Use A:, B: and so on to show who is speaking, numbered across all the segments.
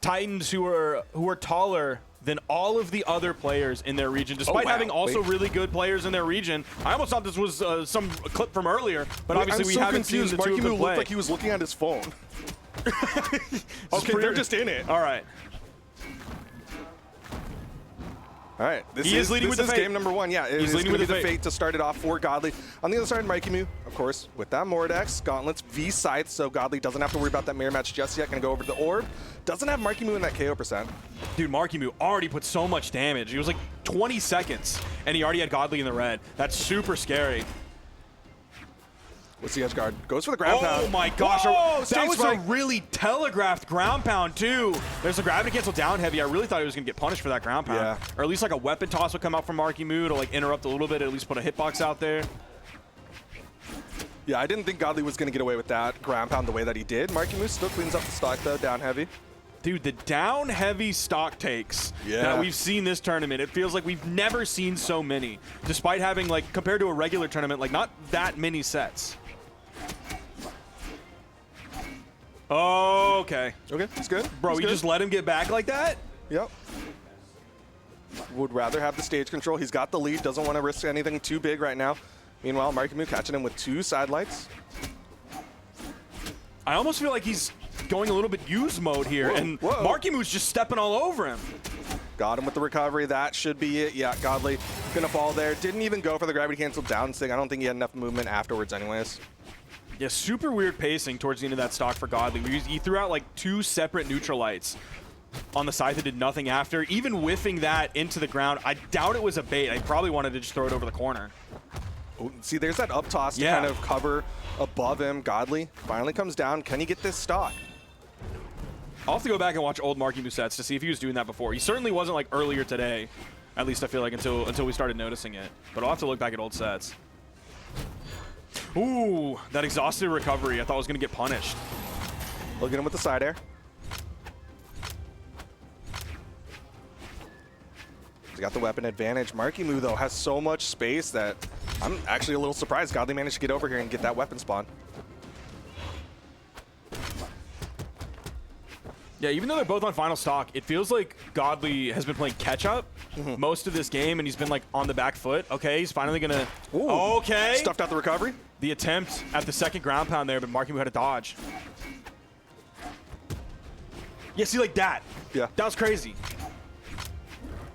A: Titans who are taller than all of the other players in their region, despite having also really good players in their region. I almost thought this was some clip from earlier, but obviously we haven't seen the two of them play.
B: Marckiemoo looked like he was looking at his phone. Okay, they're just in it.
A: All right.
B: All right, this
A: He is leading with the fate.
B: Game number 1. Yeah,
A: He's leading
B: with
A: with
B: the
A: the
B: fate to start it off for Godly. On the other side, Marckiemoo, of course, with that Mordex, Gauntlets, V Scythe, so Godly doesn't have to worry about that mirror match just yet. Gonna go over to the Orb. Doesn't have Marckiemoo in that KO %.
A: Dude, Marckiemoo already put so much damage. It was like 20 seconds, and he already had Godly in the red. That's super scary.
B: What's the edge guard? Goes for the ground pound.
A: Oh my gosh,
B: Whoa,
A: that was a really telegraphed ground pound too. There's a gravity cancel down heavy. I really thought he was gonna get punished for that ground pound.
B: Yeah.
A: Or at least like a weapon toss would come out from Marckiemoo to like interrupt a little bit, at least put a hitbox out there.
B: Yeah, I didn't think Godly was gonna get away with that ground pound the way that he did. Marckiemoo still cleans up the stock though, down heavy.
A: Dude, the down heavy stock takes that we've seen this tournament, it feels like we've never seen so many, despite having, like, compared to a regular tournament, like not that many sets. Oh, okay.
B: Okay, he's good.
A: Bro,
B: he's
A: you
B: good.
A: just let him get back like that?
B: Yep. Would rather have the stage control. He's got the lead, doesn't want to risk anything too big right now. Meanwhile, Marckiemoo catching him with 2 side lights.
A: I almost feel like he's going a little bit use mode here, and Marckiemoo's just stepping all over him.
B: Got him with the recovery. That should be it. Yeah, Godly gonna fall there. Didn't even go for the gravity cancel down thing. I don't think he had enough movement afterwards anyways.
A: Yeah, super weird pacing towards the end of that stock for Godly. He threw out like 2 separate neutral lights on the side that did nothing after. Even whiffing that into the ground, I doubt it was a bait. I probably wanted to just throw it over the corner.
B: Oh, see, there's that up toss to kind of cover above him. Godly finally comes down. Can he get this stock?
A: I'll have to go back and watch old Marckiemoo sets to see if he was doing that before. He certainly wasn't like earlier today, at least I feel like until we started noticing it. But I'll have to look back at old sets. Ooh, that exhausted recovery I thought was going to get punished.
B: Look at him with the side air. He's got the weapon advantage. Marckiemoo, though, has so much space that I'm actually a little surprised Godly managed to get over here and get that weapon spawn.
A: Yeah, even though they're both on final stock, it feels like Godly has been playing catch-up most of this game, and he's been, like, on the back foot. Okay, he's finally going to... Okay.
B: Stuffed out the recovery.
A: The attempt at the second ground pound there, but Marckiemoo had to dodge. Yeah, see, like that.
B: Yeah.
A: That was crazy.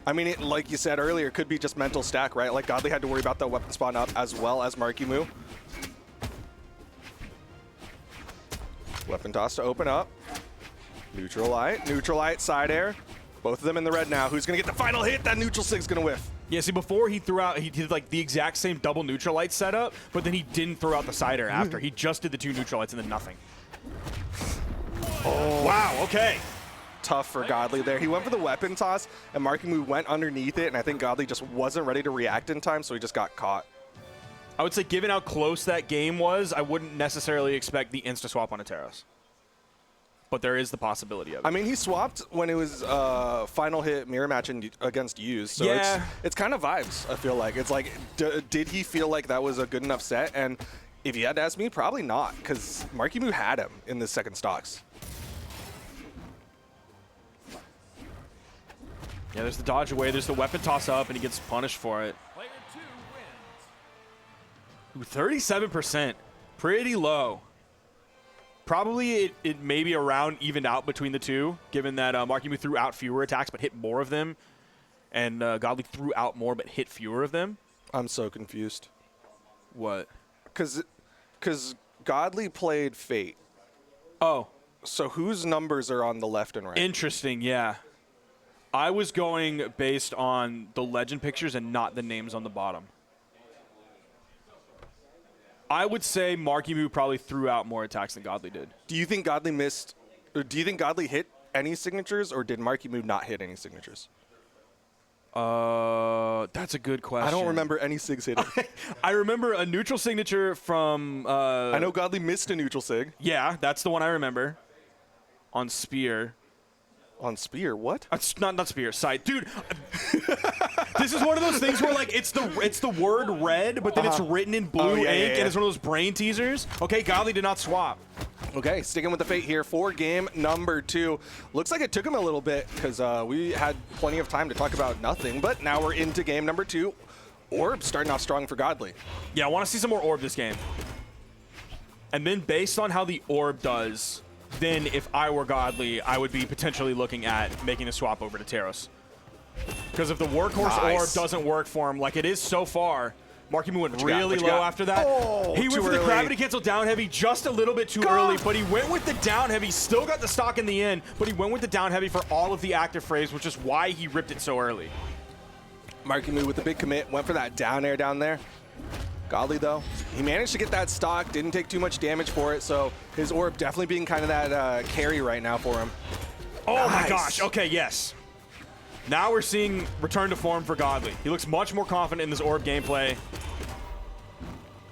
B: I mean, like you said earlier, it could be just mental stack, right? Like, Godly had to worry about that weapon spawn up as well as Marckiemoo. Weapon toss to open up. Neutral light, side air. Both of them in the red now. Who's going to get the final hit? That neutral sig's going to whiff.
A: Yeah, see, before he threw out, he did like the exact same double neutral light setup, but then he didn't throw out the side air after. He just did the 2 neutral lights and then nothing. Oh. Wow, okay.
B: Tough for Godly there. He went for the weapon toss, and Marckiemoo went underneath it, and I think Godly just wasn't ready to react in time, so he just got caught.
A: I would say, given how close that game was, I wouldn't necessarily expect the insta-swap on a Teros. But there is the possibility of it.
B: I mean, he swapped when it was final hit mirror match against Use, so it's kind of vibes, I feel like. It's like, did he feel like that was a good enough set? And if you had to ask me, probably not, because Marckiemoo had him in the second stocks.
A: Yeah, there's the dodge away, there's the weapon toss up, and he gets punished for it.
C: Player 2 wins.
A: Ooh, 37%, pretty low. Probably it maybe around evened out between the two, given that Marckiemoo threw out fewer attacks but hit more of them, and Godly threw out more but hit fewer of them.
B: I'm so confused.
A: What?
B: Because Godly played Fate.
A: Oh.
B: So whose numbers are on the left and right?
A: Interesting, yeah. I was going based on the legend pictures and not the names on the bottom. I would say Marckiemoo probably threw out more attacks than Godly did.
B: Do you think Godly missed, or do you think Godly hit any signatures, or did Marckiemoo not hit any signatures?
A: That's a good question.
B: I don't remember any sigs hitting.
A: I remember a neutral signature from...
B: I know Godly missed a neutral sig.
A: Yeah, that's the one I remember. On Spear.
B: On Spear, what?
A: Not Spear, Side. Dude, this is one of those things where, like, it's the word red, but then it's written in blue ink, and it's one of those brain teasers. Okay, Godly did not swap.
B: Okay, sticking with the fate here for game number 2. Looks like it took him a little bit because we had plenty of time to talk about nothing, but now we're into game number 2. Orb starting off strong for Godly.
A: Yeah, I want to see some more Orb this game. And then based on how the Orb does, then if I were Godly, I would be potentially looking at making a swap over to Teros. Because if the Workhorse Orb doesn't work for him like it is so far, Marckiemoo went really low after that.
B: Oh,
A: he went for the gravity cancel down heavy just a little bit too early, but he went with the down heavy. Still got the stock in the end, but he went with the down heavy for all of the active frames, which is why he ripped it so early.
B: Marckiemoo with the big commit, went for that down air down there. Godly though, he managed to get that stock, didn't take too much damage for it, so his Orb definitely being kind of that carry right now for him.
A: Oh my gosh, okay, yes. Now we're seeing return to form for Godly. He looks much more confident in this Orb gameplay.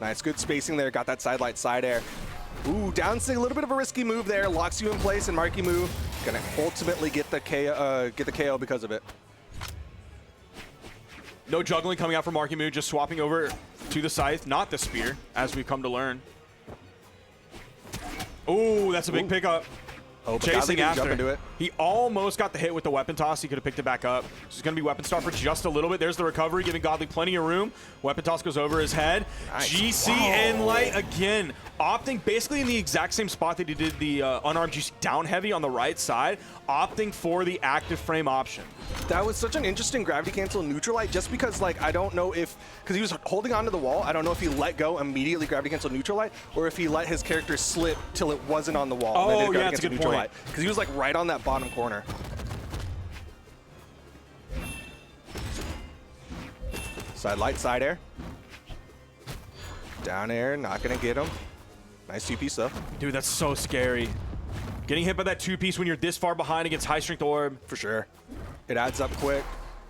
B: Nice, good spacing there, got that sidelight side air. Ooh, down sig, a little bit of a risky move there, locks you in place, and Marckiemoo gonna ultimately get the KO because of it.
A: No juggling coming out from Marckiemoo, just swapping over to the scythe, not the spear, as we've come to learn. Ooh, that's a big pickup.
B: Oh,
A: Chasing after.
B: Jump into it.
A: He almost got the hit with the weapon toss. He could have picked it back up. So it's going to be weapon star for just a little bit. There's the recovery, giving Godly plenty of room. Weapon toss goes over his head.
B: Nice.
A: GC and light again, opting basically in the exact same spot that he did the unarmed GC down heavy on the right side, opting for the active frame option.
B: That was such an interesting gravity cancel neutralite, just because like I don't know if, because he was holding onto the wall, I don't know if he let go immediately gravity cancel neutralite, or if he let his character slip till it wasn't on the wall.
A: Oh, yeah, that's a good point.
B: Because he was like right on that bottom corner. Side light, side air. Down air, not gonna get him. Nice 2-piece though.
A: Dude, that's so scary. Getting hit by that 2-piece when you're this far behind against high strength Orb.
B: For sure. It adds up quick.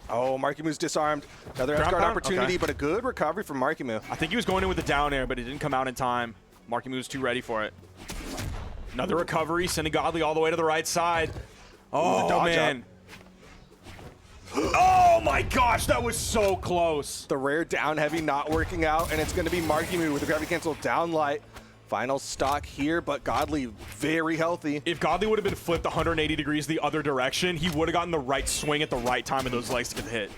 B: Oh, Marckiemoo's disarmed. Another edgeguard opportunity, but a good recovery from Marckiemoo.
A: I think he was going in with the down air, but it didn't come out in time. Marckiemoo was too ready for it. Another recovery, sending Godly all the way to the right side. Oh, man. Oh, my gosh, that was so close.
B: The rare down heavy not working out, and it's going to be Marckiemoo with the gravity cancel down light. Final stock here, but Godly very healthy.
A: If Godly would have been flipped 180 degrees the other direction, he would have gotten the right swing at the right time in those legs to get the hit.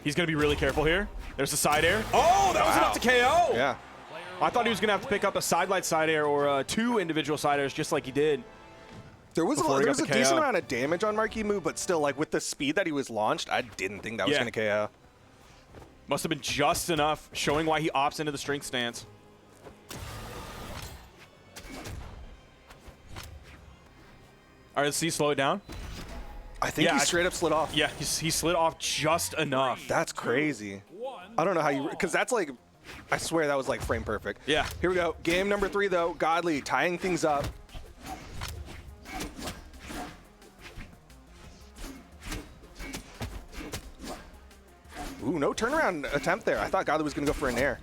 A: He's going to be really careful here. There's the side air. Oh, that was enough to KO.
B: Yeah.
A: I thought he was going to have to pick up a sidelight side air or 2 individual side airs just like he did.
B: There was a decent amount of damage on Marckiemoo, but still, like with the speed that he was launched, I didn't think that was going to KO.
A: Must have been just enough, showing why he opts into the strength stance. All right, let's see, slow it down.
B: I think he straight up slid off.
A: Yeah, he slid off just enough.
B: That's crazy. I don't know how you, because that's like, I swear that was like frame perfect.
A: Yeah.
B: Here we go. Game number 3 though. Godly tying things up. Ooh, no turnaround attempt there. I thought Godly was going to go for an air.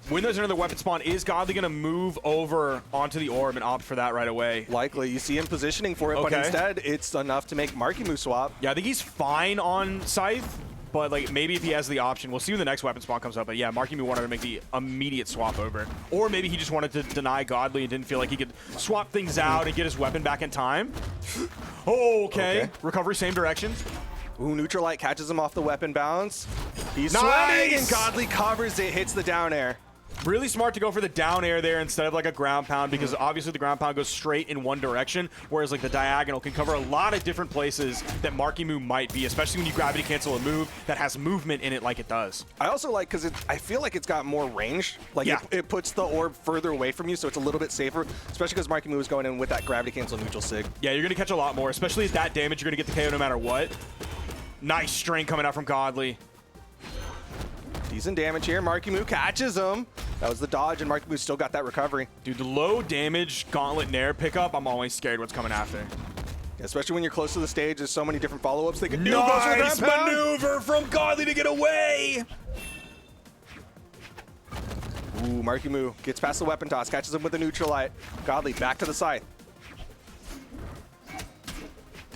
A: When there's another weapon spawn, is Godly going to move over onto the orb and opt for that right away?
B: Likely. You see him positioning for it, but instead it's enough to make Marckiemoo swap.
A: Yeah, I think he's fine on Scythe, but like maybe if he has the option, we'll see when the next weapon spawn comes up. But yeah, Marckiemoo wanted to make the immediate swap over. Or maybe he just wanted to deny Godly and didn't feel like he could swap things out and get his weapon back in time. Okay. Recovery, same direction.
B: Ooh, Neutralite catches him off the weapon bounce. He's swimming, and Godly covers it, hits the down air.
A: Really smart to go for the down air there instead of like a ground pound, because obviously the ground pound goes straight in one direction, whereas like the diagonal can cover a lot of different places that Marckiemoo might be, especially when you gravity cancel a move that has movement in it like it does.
B: I also like, because I feel like it's got more range. Like it puts the orb further away from you, so it's a little bit safer, especially because Marckiemoo is going in with that gravity cancel neutral sig. Yeah,
A: you're going to catch a lot more, especially at that damage. You're going to get the KO no matter what. Nice string coming out from Godly.
B: Decent damage here. Marckiemoo catches him. That was the dodge, and Marckiemoo still got that recovery.
A: Dude, the low damage Gauntlet Nair pickup, I'm always scared what's coming after.
B: Yeah, especially when you're close to the stage, there's so many different follow-ups they can do.
A: Nice maneuver from Godly to get away.
B: Ooh, Marckiemoo gets past the weapon toss, catches him with the Neutralite. Godly back to the side.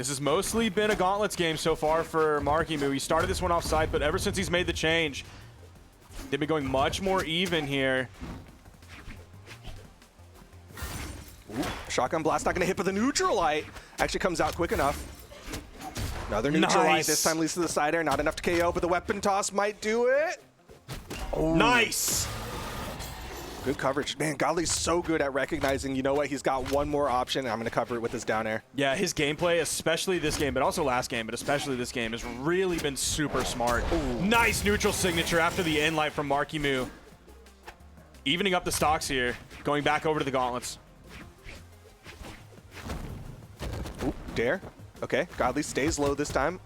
A: This has mostly been a gauntlets game so far for Marckiemoo. He started this one off site, but ever since he's made the change, they've been going much more even here.
B: Ooh, shotgun blast not going to hit, but the neutral light actually comes out quick enough. Another neutral light. This time leads to the side air. Not enough to KO, but the weapon toss might do it.
A: Oh. Nice.
B: Good coverage. Man, Godly's so good at recognizing, you know what, he's got one more option, and I'm going to cover it with his down air.
A: Yeah, his gameplay, especially this game, but also last game, but especially this game, has really been super smart. Ooh. Nice neutral signature after the end light from Marckiemoo. Evening up the stocks here, going back over to the gauntlets.
B: Ooh, dare. Okay, Godly stays low this time.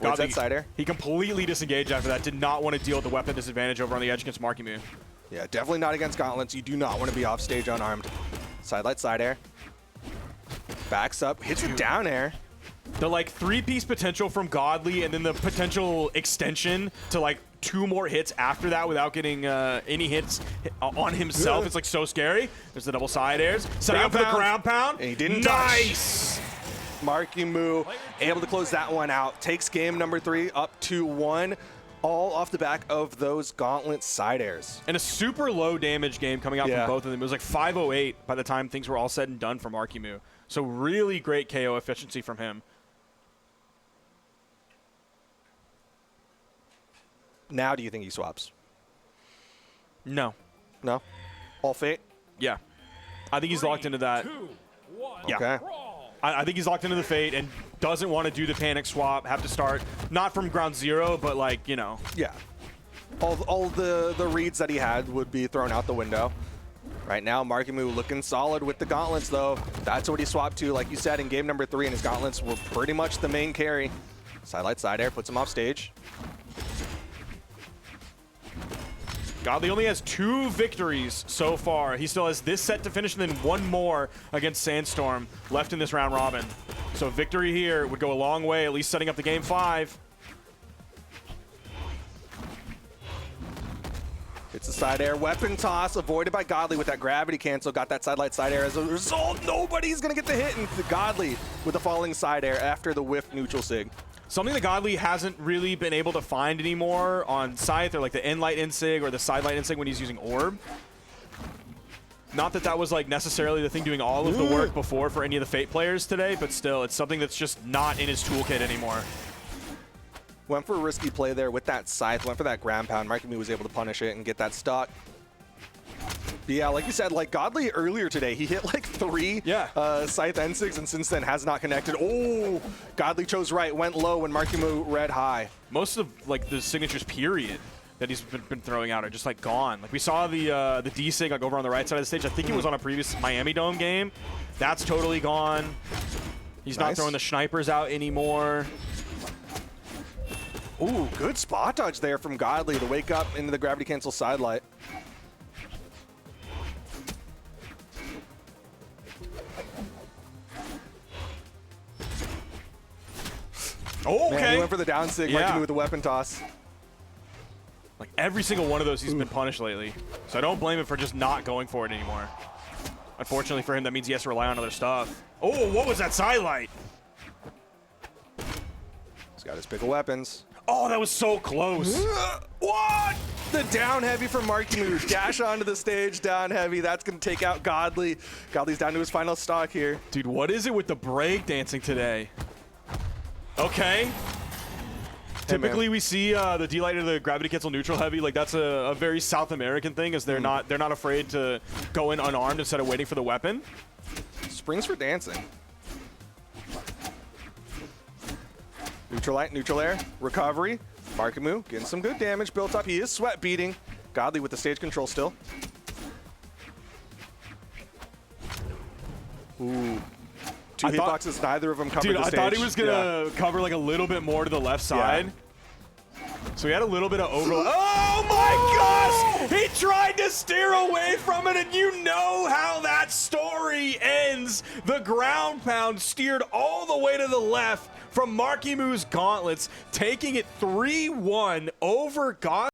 B: Godly, that side air.
A: He completely disengaged after that. Did not want to deal with the weapon disadvantage over on the edge against Marckiemoo.
B: Yeah, definitely not against gauntlets. You do not want to be off stage unarmed. Sidelight side air. Backs up, hits a down air.
A: The like 3-piece potential from Godly and then the potential extension to like 2 more hits after that without getting any hits on himself. It's like so scary. There's the double side airs. Setting up for the ground pound.
B: And he didn't
A: Nice!
B: Marckiemoo able to close that one out. Takes game number 3 up 2-1. All off the back of those gauntlet side airs.
A: And a super low damage game coming out from both of them. It was like 508 by the time things were all said and done for Marckiemoo. So really great KO efficiency from him.
B: Now do you think he swaps?
A: No.
B: No? All fate?
A: Yeah. I think he's locked into that.
C: 2, 1.
A: Yeah.
B: Okay.
A: I think he's locked into the fate and doesn't want to do the panic swap, have to start, not from ground zero, but like, you know.
B: Yeah. All the reads that he had would be thrown out the window. Right now, Marckiemoo looking solid with the gauntlets, though. That's what he swapped to, like you said, in game number 3, and his gauntlets were pretty much the main carry. Sidelight side air puts him off stage.
A: Godly only has 2 victories so far. He still has this set to finish and then 1 more against Sandstorm left in this round robin. So victory here would go a long way, at least setting up the game 5.
B: It's a side air weapon toss avoided by Godly with that gravity cancel. Got that sidelight side air. As a result, nobody's going to get the hit. And Godly with the falling side air after the whiff neutral sig.
A: Something that Godly hasn't really been able to find anymore on Scythe or like the end light insig or the side light insig when he's using orb. Not that that was like necessarily the thing doing all of the work before for any of the Fate players today, but still, it's something that's just not in his toolkit anymore.
B: Went for a risky play there with that Scythe, went for that ground pound. Marckiemoo was able to punish it and get that stock. But yeah, like you said, like Godly earlier today, he hit like 3 Scythe N6 and since then has not connected. Oh, Godly chose right, went low when Marckiemoo read high.
A: Most of like the signatures period that he's been throwing out are just like gone. Like we saw the D-Sig like over on the right side of the stage. I think it was on a previous Miami Dome game. That's totally gone. He's not throwing the snipers out anymore.
B: Ooh, good spot dodge there from Godly to wake up into the gravity cancel side light.
A: Oh, okay.
B: Man, he went for the down sig, Marckiemoo with the weapon toss.
A: Like every single one of those he's been punished lately. So I don't blame him for just not going for it anymore. Unfortunately for him, that means he has to rely on other stuff. Oh, what was that side light?
B: He's got his pick of weapons.
A: Oh, that was so close.
B: What? The down heavy from Marckiemoo. Dash onto the stage, down heavy. That's going to take out Godly. Godly's down to his final stock here.
A: Dude, what is it with the break dancing today? Okay. Typically, we see the D-Light or the gravity cancel neutral heavy. Like that's a very South American thing, is they're not afraid to go in unarmed instead of waiting for the weapon.
B: Springs for dancing. Neutral light, neutral air, recovery. Marckiemoo getting some good damage built up. He is sweat beating. Godly with the stage control still. Ooh. 2 hitboxes, neither of them covered the stage.
A: Dude, I thought he was going to cover like a little bit more to the left side. So he had a little bit of overlap. Oh my gosh! He tried to steer away from it, and you know how that story ends. The ground pound steered all the way to the left from Marckiemoo's gauntlets, taking it 3-1 over Godly.